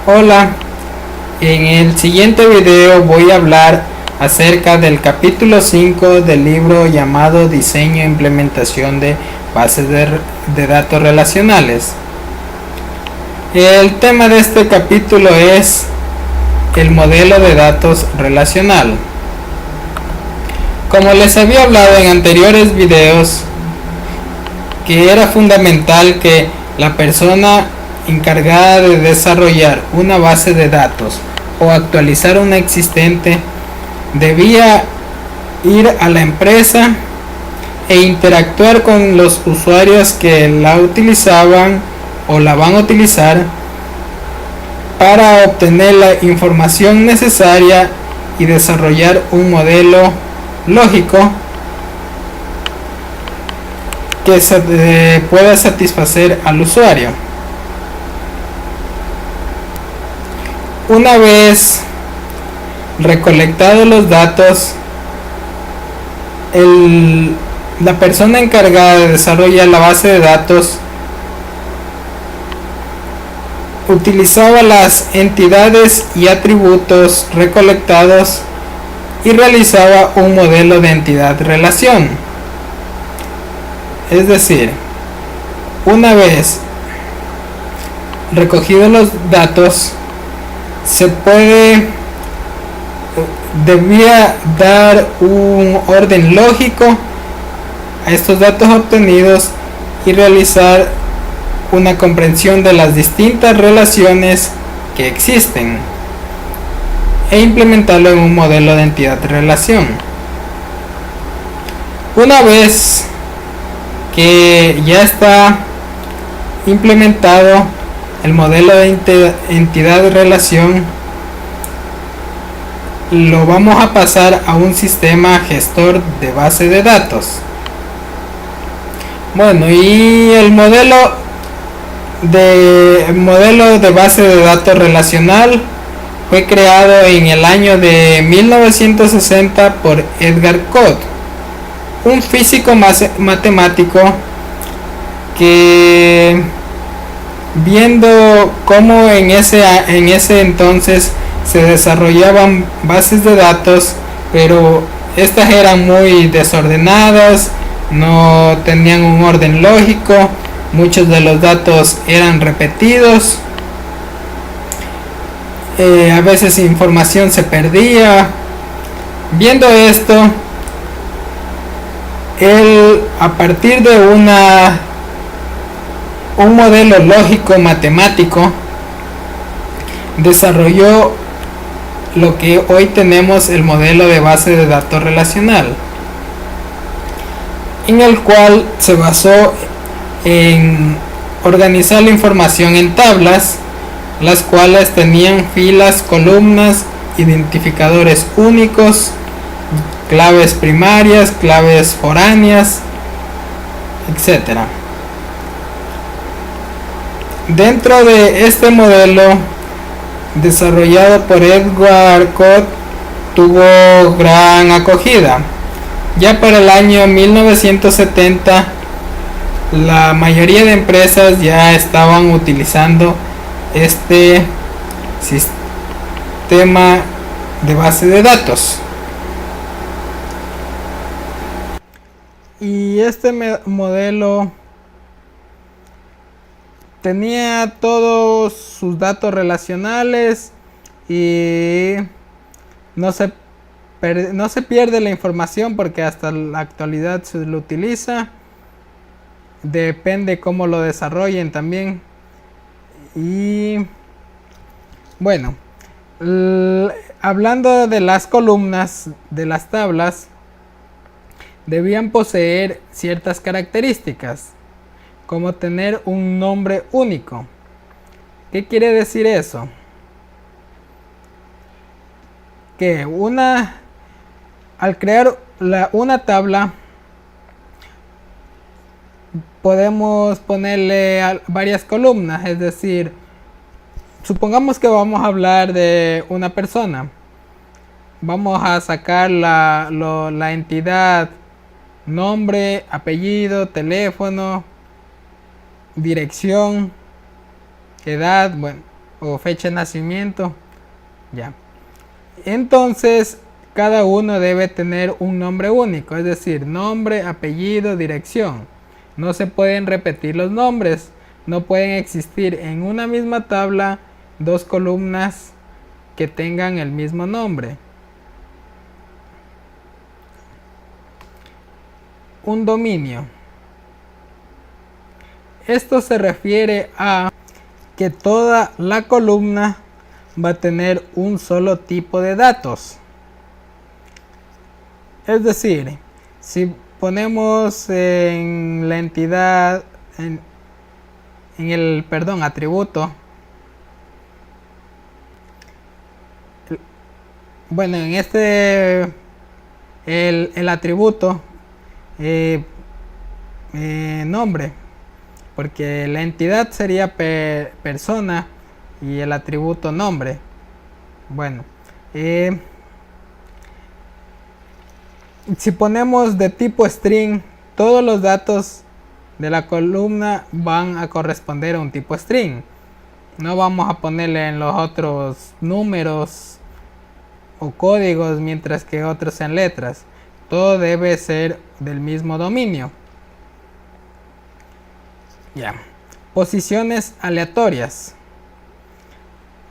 Hola, en el siguiente video voy a hablar acerca del capítulo 5 del libro llamado Diseño e Implementación de Bases de Datos Relacionales. El tema de este capítulo es el modelo de datos relacional. Como les había hablado en anteriores videos, que era fundamental que la persona encargada de desarrollar una base de datos o actualizar una existente debía ir a la empresa e interactuar con los usuarios que la utilizaban o la van a utilizar para obtener la información necesaria y desarrollar un modelo lógico que pueda satisfacer al usuario. Una vez recolectados los datos, la persona encargada de desarrollar la base de datos utilizaba las entidades y atributos recolectados y realizaba un modelo de entidad-relación. Es decir, una vez recogidos los datos, debía dar un orden lógico a estos datos obtenidos y realizar una comprensión de las distintas relaciones que existen e implementarlo en un modelo de entidad-relación. Una vez que ya está implementado el modelo de entidad-relación, lo vamos a pasar a un sistema gestor de base de datos. Bueno, y el modelo de base de datos relacional fue creado en el año de 1960 por Edgar Codd, un físico matemático que, viendo cómo en ese entonces se desarrollaban bases de datos, pero estas eran muy desordenadas, no tenían un orden lógico, muchos de los datos eran repetidos, a veces información se perdía. Viendo esto, él, a partir de un modelo lógico matemático, desarrolló lo que hoy tenemos, el modelo de base de datos relacional, en el cual se basó en organizar la información en tablas, las cuales tenían filas, columnas, identificadores únicos, claves primarias, claves foráneas, etc. Dentro de este modelo desarrollado por Edgar Codd, tuvo gran acogida. Ya para el año 1970 la mayoría de empresas ya estaban utilizando este sistema de base de datos, y este modelo tenía todos sus datos relacionales y no se pierde la información, porque hasta la actualidad se lo utiliza. Depende cómo lo desarrollen también. Y bueno, hablando de las columnas de las tablas, debían poseer ciertas características, como tener un nombre único. ¿Qué quiere decir eso? Que al crear una tabla, podemos ponerle varias columnas. Es decir, supongamos que vamos a hablar de una persona, vamos a sacar la entidad nombre, apellido, teléfono, dirección, edad, bueno, o fecha de nacimiento. Ya. Entonces, cada uno debe tener un nombre único, es decir, nombre, apellido, dirección. No se pueden repetir los nombres. No pueden existir en una misma tabla dos columnas que tengan el mismo nombre. Un dominio. Esto se refiere a que toda la columna va a tener un solo tipo de datos. Es decir, si ponemos en la entidad, en el atributo, bueno, en este el atributo nombre, porque la entidad sería persona y el atributo nombre. Bueno, si ponemos de tipo string, todos los datos de la columna van a corresponder a un tipo string. No vamos a ponerle en los otros números o códigos mientras que otros sean letras. Todo debe ser del mismo dominio. Ya. Posiciones aleatorias.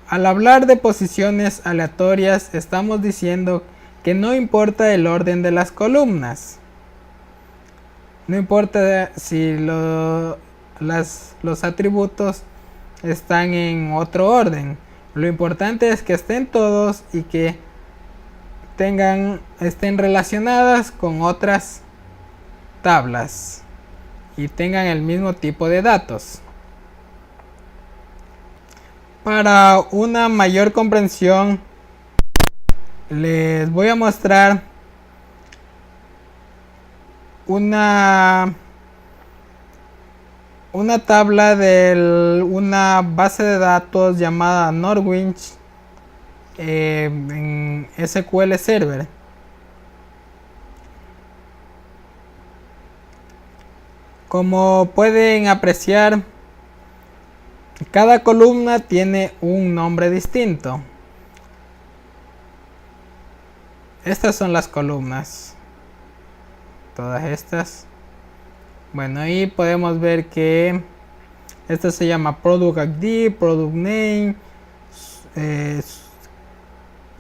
Al hablar de posiciones aleatorias estamos diciendo que no importa el orden de las columnas. No importa si los atributos están en otro orden. Lo importante es que estén todos y que estén relacionadas con otras tablas y tengan el mismo tipo de datos. Para una mayor comprensión, les voy a mostrar una tabla de una base de datos llamada Norwich en SQL Server. Como pueden apreciar, cada columna tiene un nombre distinto. Estas son las columnas. Todas estas. Bueno, ahí podemos ver que esta se llama Product ID, Product Name,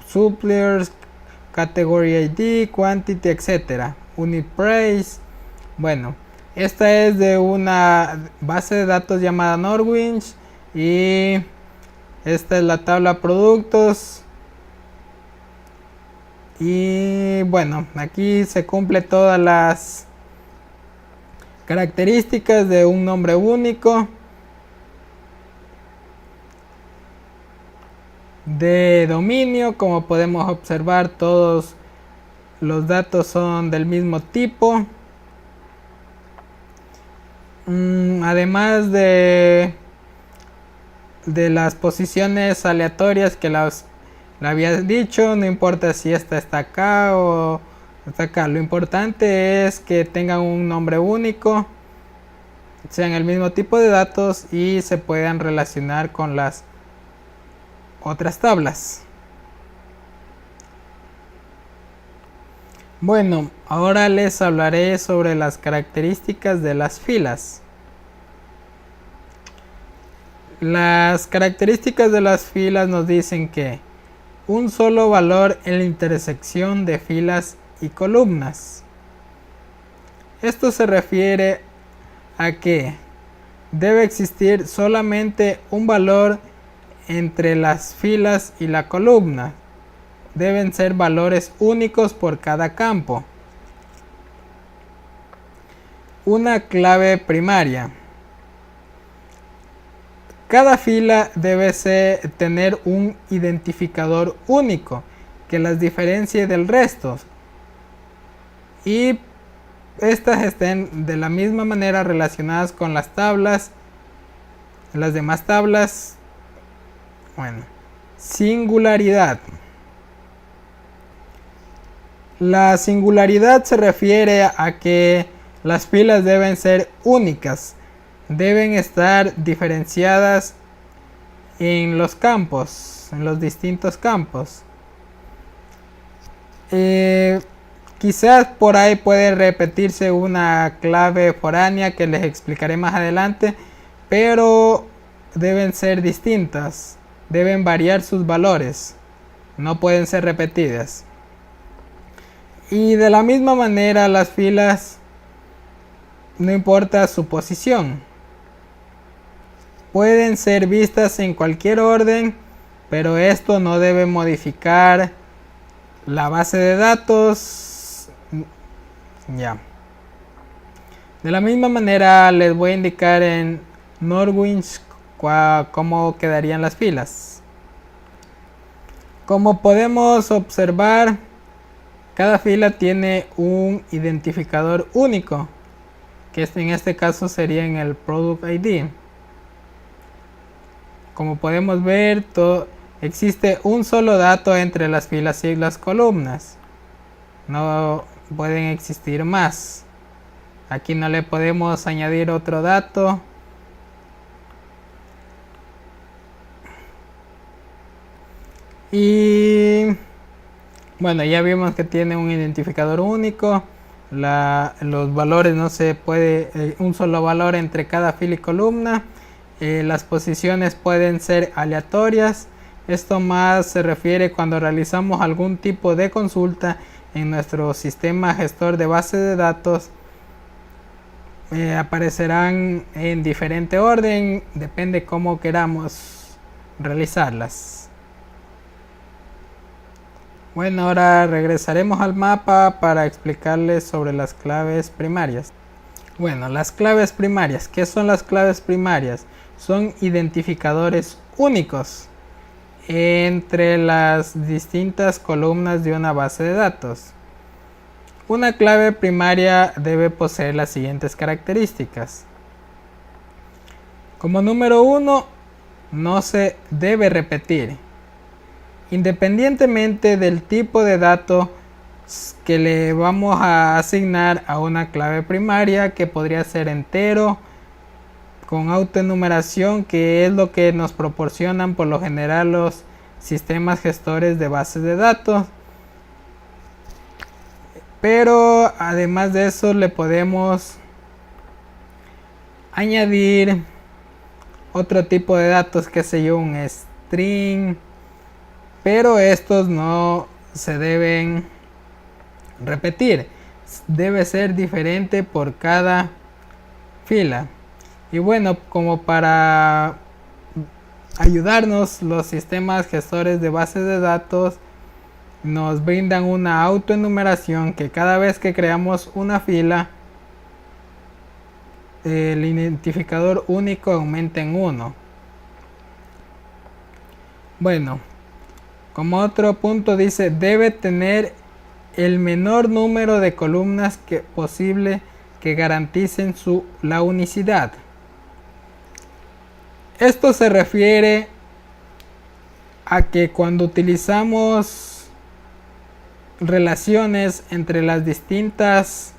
Suppliers, Category ID, Quantity, etc. Unit Price. Bueno, esta es de una base de datos llamada Norwich y esta es la tabla productos. Y bueno, aquí se cumple todas las características de un nombre único, de dominio. Como podemos observar, todos los datos son del mismo tipo. Además de las posiciones aleatorias que le había dicho, no importa si esta está acá o está acá. Lo importante es que tengan un nombre único, sean el mismo tipo de datos y se puedan relacionar con las otras tablas. Bueno, ahora les hablaré sobre las características de las filas. Las características de las filas nos dicen que un solo valor en la intersección de filas y columnas. Esto se refiere a que debe existir solamente un valor entre las filas y la columna. Deben ser valores únicos por cada campo. Una clave primaria. Cada fila debe tener un identificador único que las diferencie del resto y estas estén de la misma manera relacionadas con las tablas, las demás tablas. Bueno, singularidad. La singularidad se refiere a que las filas deben ser únicas, deben estar diferenciadas en los campos, en los distintos campos. Quizás por ahí puede repetirse una clave foránea que les explicaré más adelante, pero deben ser distintas, deben variar sus valores, no pueden ser repetidas. Y de la misma manera las filas, no importa su posición, pueden ser vistas en cualquier orden, pero esto no debe modificar la base de datos. Ya. De la misma manera les voy a indicar en Norwich cómo quedarían las filas. Como podemos observar, cada fila tiene un identificador único, que en este caso sería en el Product ID. Como podemos ver, existe un solo dato entre las filas y las columnas. No pueden existir más. Aquí no le podemos añadir otro dato. Y bueno, ya vimos que tiene un identificador único. Los valores no se puede, un solo valor entre cada fila y columna. Las posiciones pueden ser aleatorias. Esto más se refiere cuando realizamos algún tipo de consulta en nuestro sistema gestor de base de datos. Aparecerán en diferente orden, depende cómo queramos realizarlas. Bueno, ahora regresaremos al mapa para explicarles sobre las claves primarias. Bueno, las claves primarias. ¿Qué son las claves primarias? Son identificadores únicos entre las distintas columnas de una base de datos. Una clave primaria debe poseer las siguientes características. Como número 1, no se debe repetir, independientemente del tipo de datos que le vamos a asignar a una clave primaria, que podría ser entero, con autoenumeración, que es lo que nos proporcionan por lo general los sistemas gestores de bases de datos. Pero además de eso le podemos añadir otro tipo de datos, que sé yo, un string, pero estos no se deben repetir, debe ser diferente por cada fila. Y bueno, como para ayudarnos, los sistemas gestores de bases de datos nos brindan una autoenumeración, que cada vez que creamos una fila, el identificador único aumenta en 1. Bueno, como otro punto dice, debe tener el menor número de columnas posible que garanticen la unicidad. Esto se refiere a que cuando utilizamos relaciones entre las distintas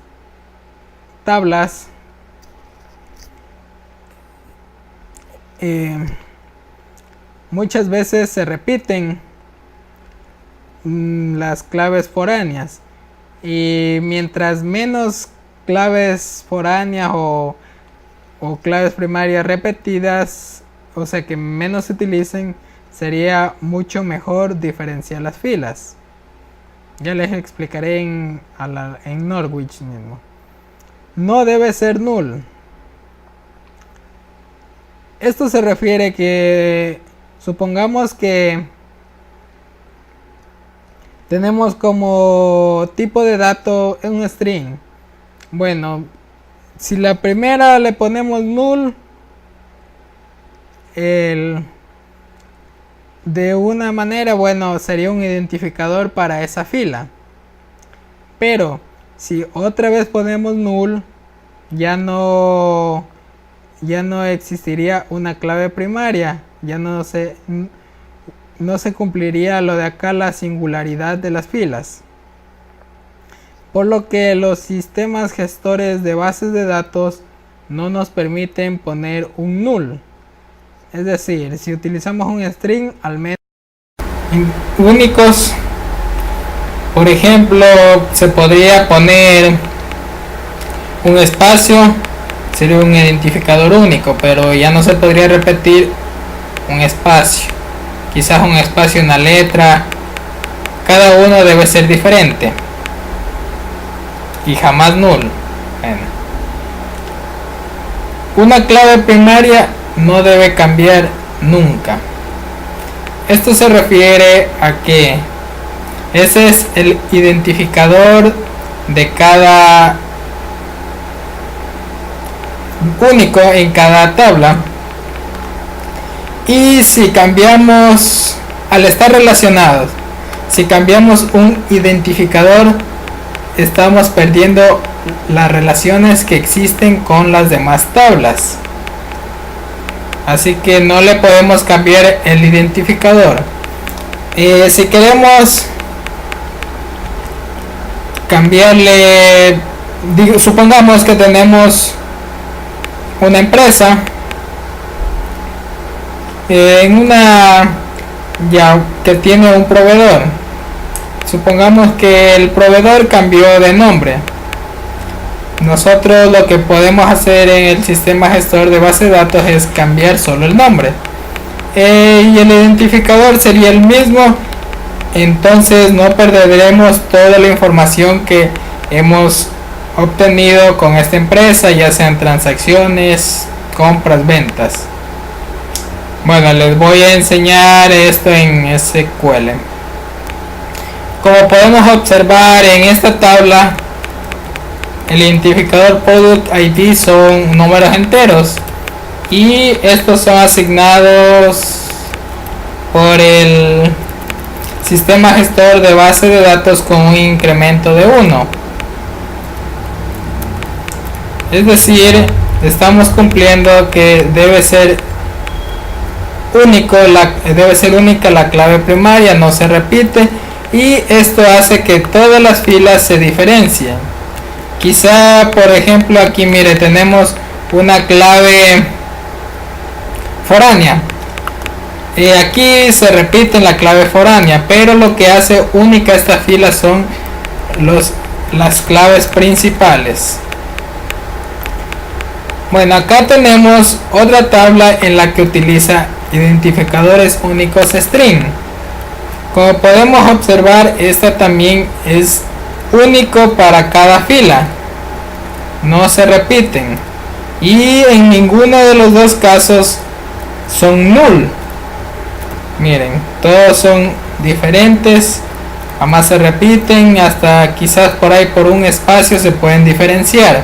tablas, muchas veces se repiten las claves foráneas, y mientras menos claves foráneas o claves primarias repetidas, o sea que menos se utilicen, sería mucho mejor diferenciar las filas. Ya les explicaré en Norwich mismo. No debe ser null. Esto se refiere que supongamos que tenemos como tipo de dato un string. Bueno, si la primera le ponemos null, de una manera, bueno, sería un identificador para esa fila. Pero si otra vez ponemos null, ya no existiría una clave primaria, ya no se cumpliría lo de acá, la singularidad de las filas. Por lo que los sistemas gestores de bases de datos no nos permiten poner un null. Es decir, si utilizamos un string, al menos únicos. Por ejemplo, se podría poner un espacio, sería un identificador único, pero ya no se podría repetir un espacio. Quizás un espacio, una letra, cada uno debe ser diferente y jamás nulo. Bueno. Una clave primaria no debe cambiar nunca. Esto se refiere a que ese es el identificador de cada único en cada tabla, y si cambiamos, al estar relacionados, si cambiamos un identificador, estamos perdiendo las relaciones que existen con las demás tablas, así que no le podemos cambiar el identificador. Si queremos cambiarle, supongamos que tenemos una empresa en una ya que tiene un proveedor. Supongamos que el proveedor cambió de nombre. Nosotros lo que podemos hacer en el sistema gestor de base de datos es cambiar solo el nombre, y el identificador sería el mismo. Entonces no perderemos toda la información que hemos obtenido con esta empresa, ya sean transacciones, compras, ventas. Bueno, les voy a enseñar esto en SQL. Como podemos observar en esta tabla, el identificador product ID son números enteros y estos son asignados por el sistema gestor de base de datos con un incremento de 1. Es decir, estamos cumpliendo que debe ser única la clave primaria, no se repite, y esto hace que todas las filas se diferencien. Quizá, por ejemplo, aquí mire, tenemos una clave foránea. Aquí se repite la clave foránea, pero lo que hace única esta fila son las claves principales. Bueno, acá tenemos otra tabla en la que utiliza identificadores únicos string. Como podemos observar, esta también es único para cada fila, no se repiten, y en ninguno de los dos casos son null. Miren, todos son diferentes, jamás se repiten, hasta quizás por ahí por un espacio se pueden diferenciar.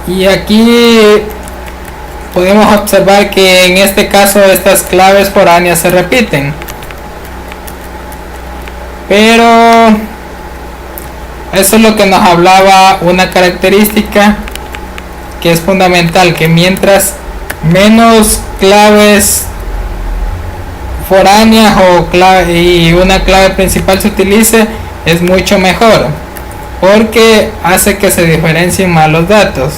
Y aquí podemos observar que en este caso estas claves foráneas se repiten, pero eso es lo que nos hablaba una característica que es fundamental, que mientras menos claves foráneas y una clave principal se utilice, es mucho mejor, porque hace que se diferencien más los datos.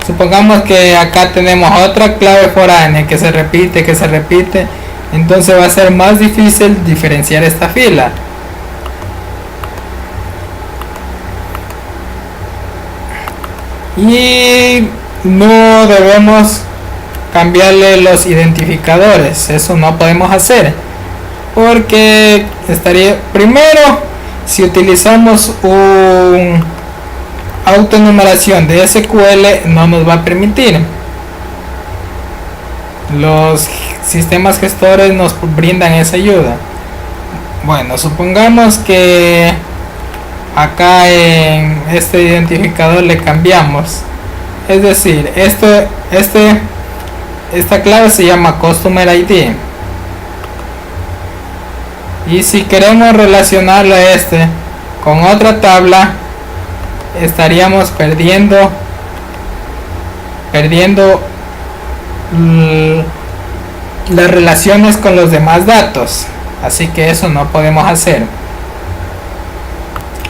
Supongamos que acá tenemos otra clave foránea que se repite, entonces va a ser más difícil diferenciar esta fila. Y no debemos cambiarle los identificadores, eso no podemos hacer, porque estaría, primero, si utilizamos un autonumeración de SQL, no nos va a permitir. Los sistemas gestores nos brindan esa ayuda. Bueno, supongamos que acá en este identificador le cambiamos, es decir, esta clave se llama Customer ID, y si queremos relacionarlo a con otra tabla, estaríamos perdiendo las relaciones con los demás datos, así que eso no podemos hacer.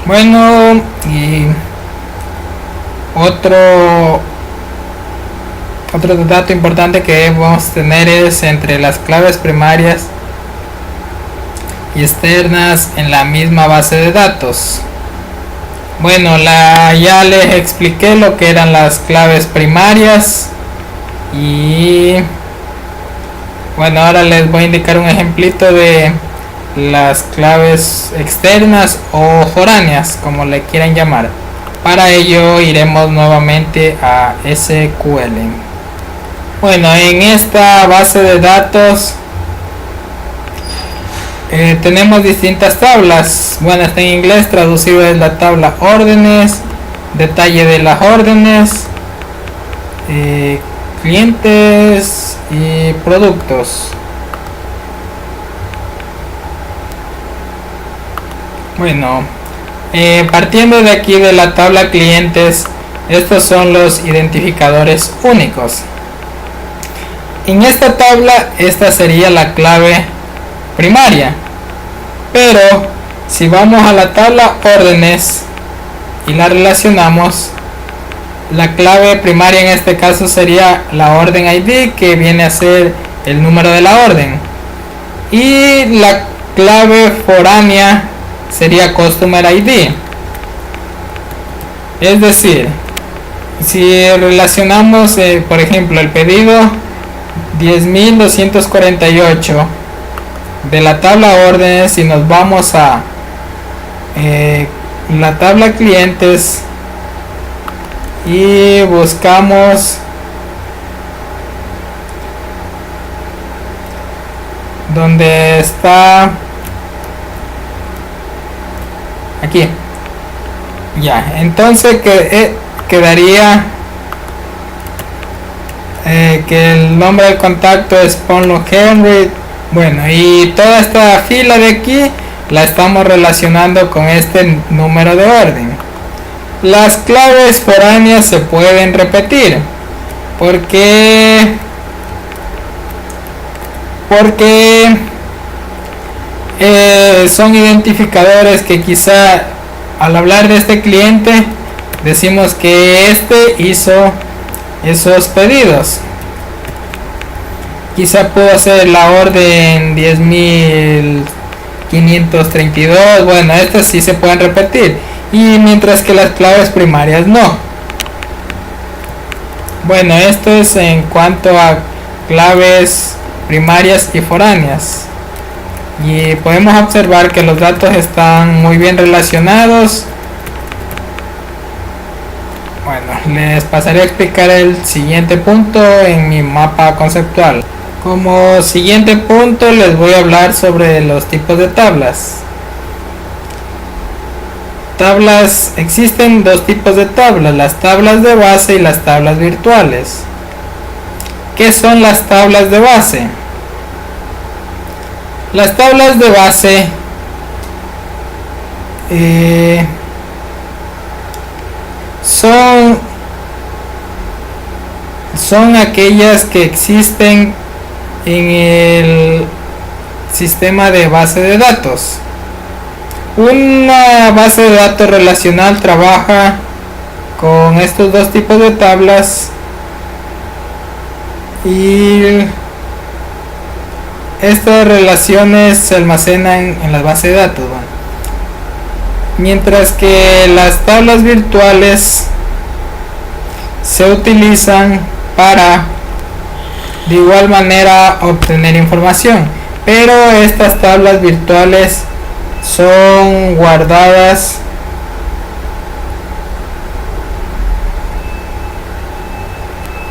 Bueno, y Otro dato importante que debemos tener es entre las claves primarias y externas en la misma base de datos. Bueno, ya les expliqué lo que eran las claves primarias y bueno, ahora les voy a indicar un ejemplito de las claves externas o foráneas, como le quieran llamar. Para ello iremos nuevamente a SQL. Bueno, en esta base de datos tenemos distintas tablas. Bueno, está en inglés, traducido es la tabla órdenes, detalle de las órdenes, clientes y productos. Bueno, partiendo de aquí de la tabla clientes, estos son los identificadores únicos. En esta tabla, esta sería la clave primaria, pero si vamos a la tabla órdenes y la relacionamos, la clave primaria en este caso sería la orden ID, que viene a ser el número de la orden, y la clave foránea sería customer ID. Es decir, si relacionamos por ejemplo el pedido 10.248 de la tabla órdenes y nos vamos a la tabla clientes y buscamos donde está aquí, ya, entonces quedaría que el nombre del contacto es Ponlo Henry. Bueno, y toda esta fila de aquí la estamos relacionando con este número de orden. Las claves foráneas se pueden repetir porque son identificadores que quizá al hablar de este cliente decimos que este hizo esos pedidos. Quizá pudo ser la orden 10.532. Bueno, estas sí se pueden repetir, y mientras que las claves primarias no. Bueno, esto es en cuanto a claves primarias y foráneas, y podemos observar que los datos están muy bien relacionados. Bueno, les pasaré a explicar el siguiente punto en mi mapa conceptual. Como siguiente punto les voy a hablar sobre los tipos de tablas. Existen dos tipos de tablas, las tablas de base y las tablas virtuales. ¿Qué son las tablas de base? Las tablas de base son aquellas que existen en el sistema de base de datos. Una base de datos relacional trabaja con estos dos tipos de tablas y estas relaciones se almacenan en la base de datos, ¿no? Mientras que las tablas virtuales se utilizan para de igual manera obtener información, pero estas tablas virtuales son guardadas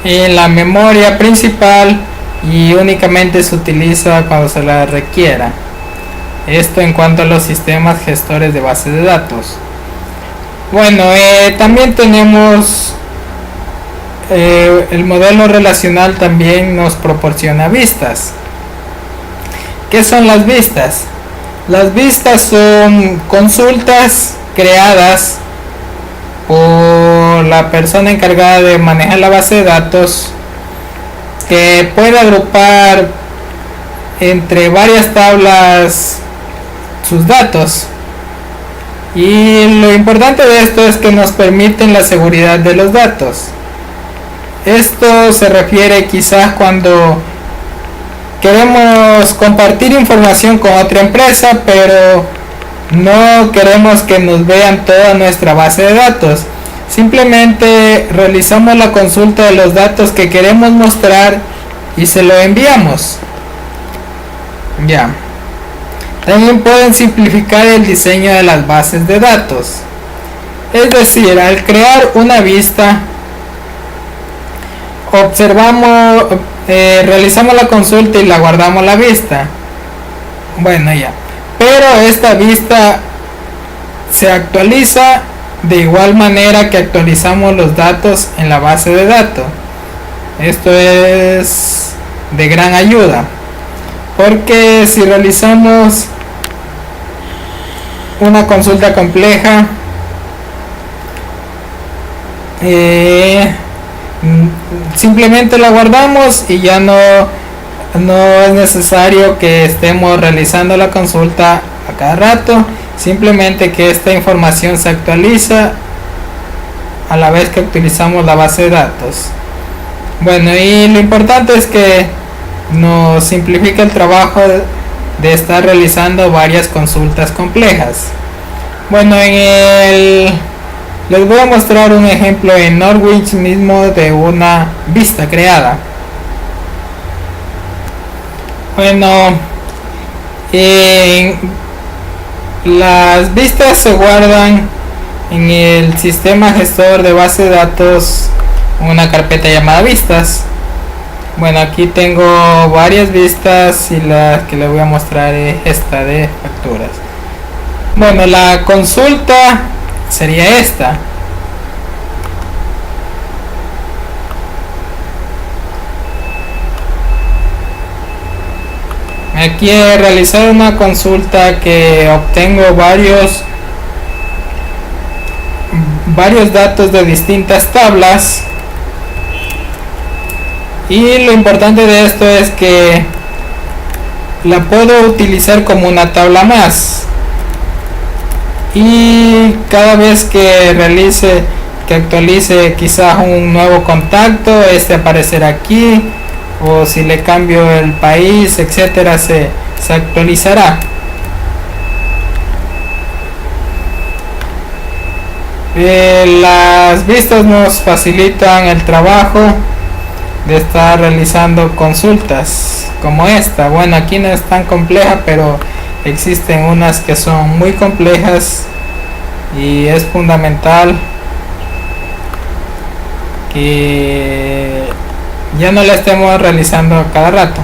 en la memoria principal y únicamente se utiliza cuando se la requiera. Esto en cuanto a los sistemas gestores de bases de datos. Bueno, también tenemos el modelo relacional, también nos proporciona vistas. ¿Qué son las vistas? Las vistas son consultas creadas por la persona encargada de manejar la base de datos, que puede agrupar entre varias tablas sus datos. Y lo importante de esto es que nos permiten la seguridad de los datos. Esto se refiere quizás cuando queremos compartir información con otra empresa, pero no queremos que nos vean toda nuestra base de datos. Simplemente realizamos la consulta de los datos que queremos mostrar y se lo enviamos. Ya. También pueden simplificar el diseño de las bases de datos. Es decir, al crear una vista, realizamos la consulta y la guardamos la vista. Bueno, ya. Pero esta vista se actualiza de igual manera que actualizamos los datos en la base de datos. Esto es de gran ayuda, porque si realizamos una consulta compleja, simplemente la guardamos y ya no es necesario que estemos realizando la consulta a cada rato. Simplemente que esta información se actualiza a la vez que utilizamos la base de datos. Bueno, y lo importante es que nos simplifica el trabajo de estar realizando varias consultas complejas. Bueno, les voy a mostrar un ejemplo en Norwich mismo de una vista creada. Bueno, las vistas se guardan en el sistema gestor de base de datos, una carpeta llamada vistas. Bueno, aquí tengo varias vistas y la que les voy a mostrar es esta de facturas. Bueno, la consulta sería esta. Aquí he realizado una consulta que obtengo varios datos de distintas tablas, y lo importante de esto es que la puedo utilizar como una tabla más, y cada vez que actualice quizás un nuevo contacto, este aparecerá aquí, o si le cambio el país, etcétera, se actualizará. Las vistas nos facilitan el trabajo de estar realizando consultas como esta. Bueno, aquí no es tan compleja, pero existen unas que son muy complejas y es fundamental que ya no la estemos realizando cada rato.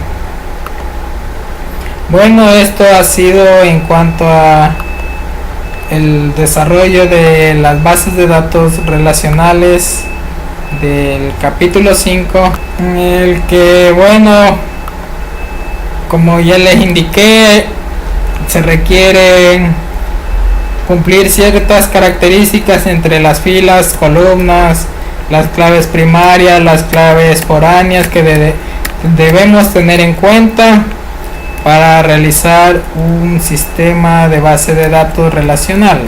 Bueno, esto ha sido en cuanto a el desarrollo de las bases de datos relacionales del capítulo 5, en el que, bueno, como ya les indiqué, se requieren cumplir ciertas características entre las filas, columnas, las claves primarias, las claves foráneas que debemos tener en cuenta para realizar un sistema de base de datos relacional.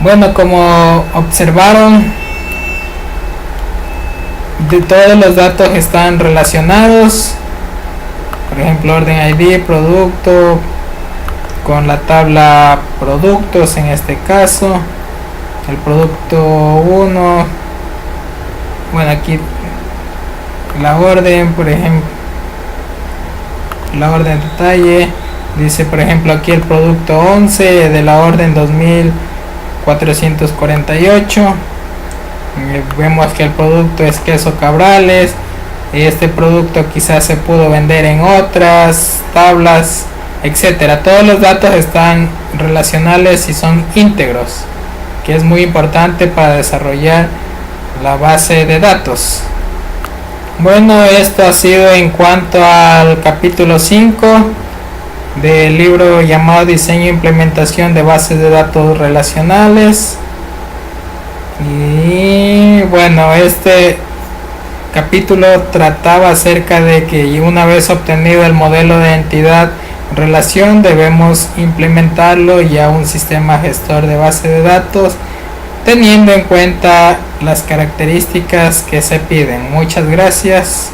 Bueno, como observaron, todos los datos están relacionados. Por ejemplo, orden ID, producto, con la tabla productos en este caso, el producto 1. Bueno, aquí la orden, por ejemplo, la orden detalle dice, por ejemplo, aquí el producto 11 de la orden 2448. Vemos que el producto es queso Cabrales. Este producto quizás se pudo vender en otras tablas, etcétera. Todos los datos están relacionales y son íntegros, que es muy importante para desarrollar la base de datos. Bueno, esto ha sido en cuanto al capítulo 5 del libro llamado Diseño e Implementación de Bases de Datos Relacionales. Y bueno, este capítulo trataba acerca de que una vez obtenido el modelo de entidad relación debemos implementarlo ya un sistema gestor de base de datos teniendo en cuenta las características que se piden. Muchas gracias.